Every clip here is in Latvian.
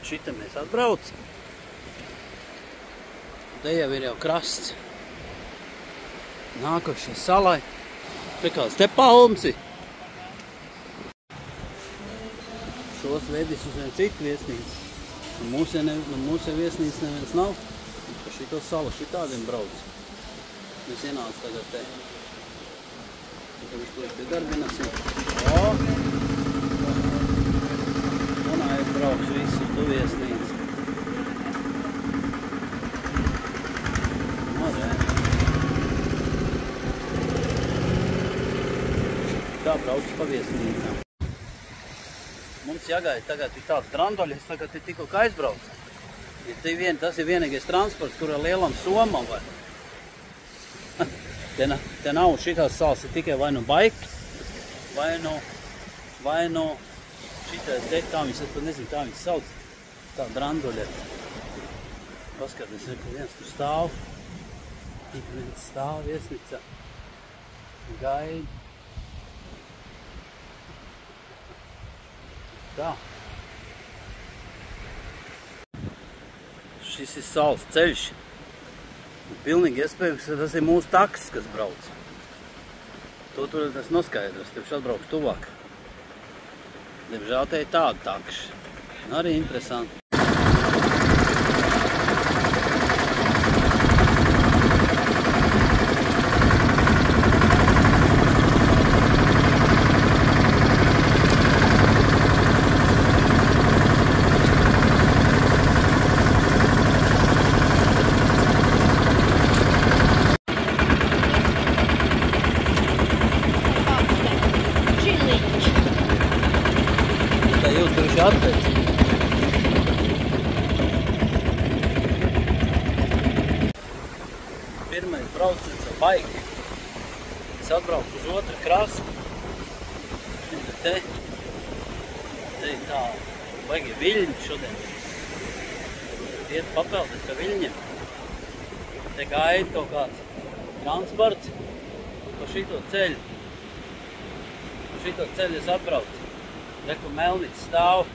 Šita mēs atbraucam. Te jau ir jau krasts. Nākošie salai. Te kāds te palms ir. Šos vedis uz vienu citu viesnīcu. Mūsu viesnīca neviens nav. Pa šito salu šitādiem brauc. Mēs ienāc tagad te. Tad viņš tur piedarbinasim. Un aizbrauks visu uz tu viesnīcu. Tā brauc pa viesnīcām. Mums jāgaida tagad ir tāds drandoļs, tagad ir tikko kā aizbrauc. Tas ir vienīgais transports, kur ar lielam somam vai. Te nav šitās salas, ir tikai vai nu baiki, vai nu šitā te, kā viņas, es pat nezinu, kā viņas sauc, tā drandoļa. Paskaties, ka viens tur stāv, viens stāv viesnīcā, gaida. Tā. Šis ir salas ceļš. Pilnīgi iespējams, ka tas ir mūsu taksis, kas brauc. To tur tas noskaidros, tev atbrauks tuvāk. Diemžēl te ir tāda takša. Arī interesanti. Pirmais brauciens ar baigi. Es atbraucu uz otru krastu. Te ir tā baigie viļņi šodien. Iet papeldēt pa viļņiem. Te gaida kaut kāds transports pa šito ceļu. Pa šito ceļu es atbraucu. Reku Melnīca stāv.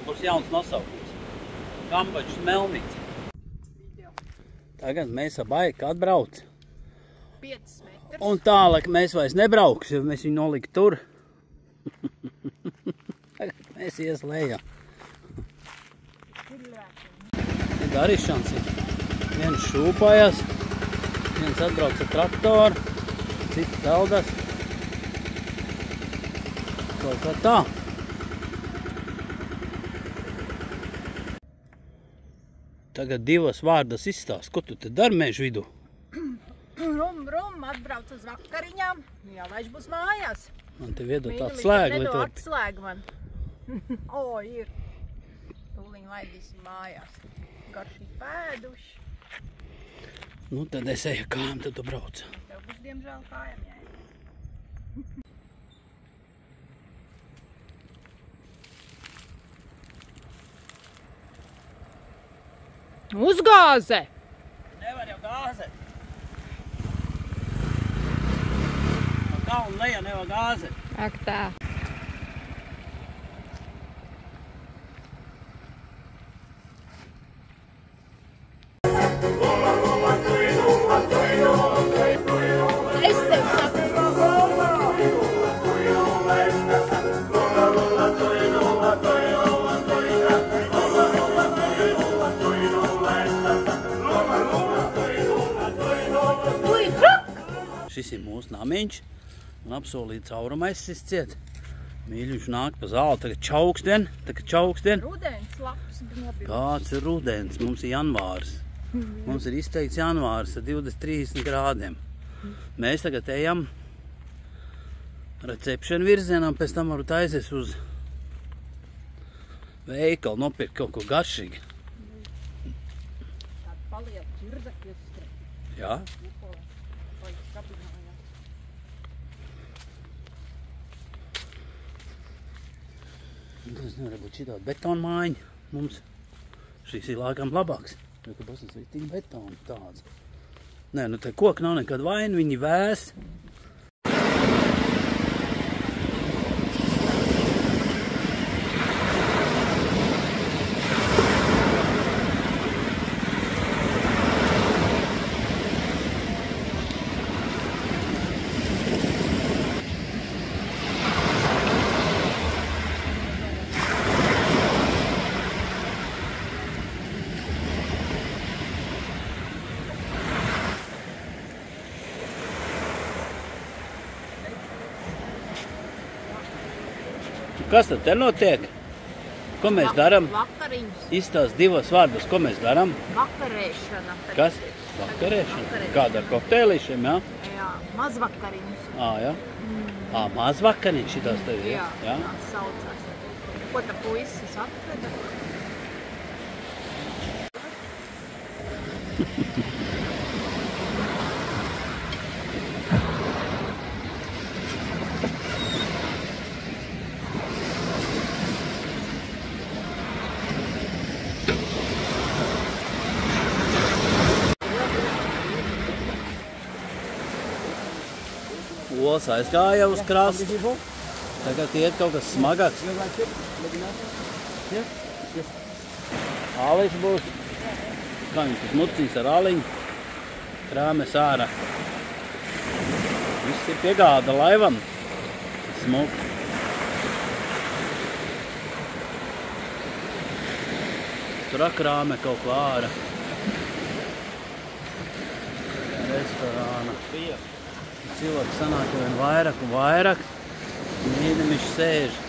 Būs jauns nosaukums. Kambačs Melnīca. Tagad mēs ar baiku atbrauc. 5 metri. Un tālāk mēs vairs nebrauks, jo mēs viņu noliku tur. Tagad mēs ies lejā. Ir darīšanas. Viens šūpājās, viens atbrauc ar traktoru, cits peldās. Kaut kā tā. Tagad divas vārdas izstāst. Ko tu te dari mežu vidū? Rum, atbrauc uz vakariņām. Jā, laiž būs mājās. Man te viedot tādu slēgu. Nedo atslēgu man. Ir. Tūliņ laidīsim mājās. Garšīgi pēduši. Nu, tad es eju kājām, tad tu brauc. Tev būs diemžēl kājām jāiet. Uzgāze! Nevar jau gāzēt. No kalna lejā nevar gāzēt. Ak tā. Es tev saku. Šis ir mūsu namiņš un apsolīt caurumais izciet. Mīļuši nāk pa zāli, tagad čaukstien. Rudens labs nobilst. Kāds ir rudens? Mums ir janvārs. Mums ir izteikts janvārs ar 20-30 grādiem. Mēs tagad ejam recepšanu virzienam, pēc tam varu taisies uz veikalu, nopirkt kaut ko garšīgi. Tāda paliela ķirdakļus. Jā. Tas nevar būt šitāda betona mājiņa. Mums šīs ir laikam labāks. Jo, ka pasas ir tik betona tāds. Nē, nu te koki nav nekad vaina, viņi vēs. Kas tad te notiek? Ko mēs darām? Vakariņas. Izstāst divos vārdos, ko mēs darām? Vakarēšana. Kas? Vakarēšana? Kāda ar kokteilīšiem, jā? Jā, mazvakariņas. Jā? Mazvakariņš šitās tev ir, Jā, jā? tā saucās. Ko ta puisis atveda? Ols aizgāja uz krastu. Tagad iet kaut kas smagāks. Āliņš būs. Kā viņš tas muciņas ar āliņu. Krāmes ārā. Viss ir piegāda laivam. Smuki. Tur krāme kaut kā ārā. Restorāna. Cilvēki sanāk vien vairāk un vairāk. Mīļi viņš sēž.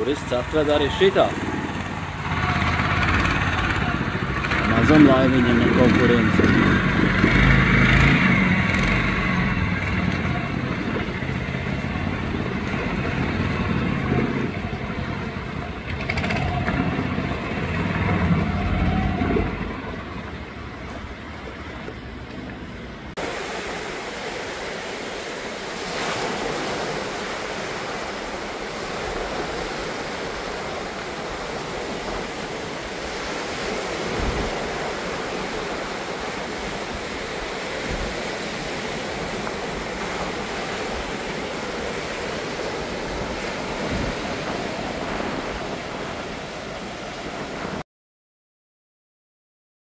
Turists atved arī šitā. Mazam laiviņam no kaut kurienes.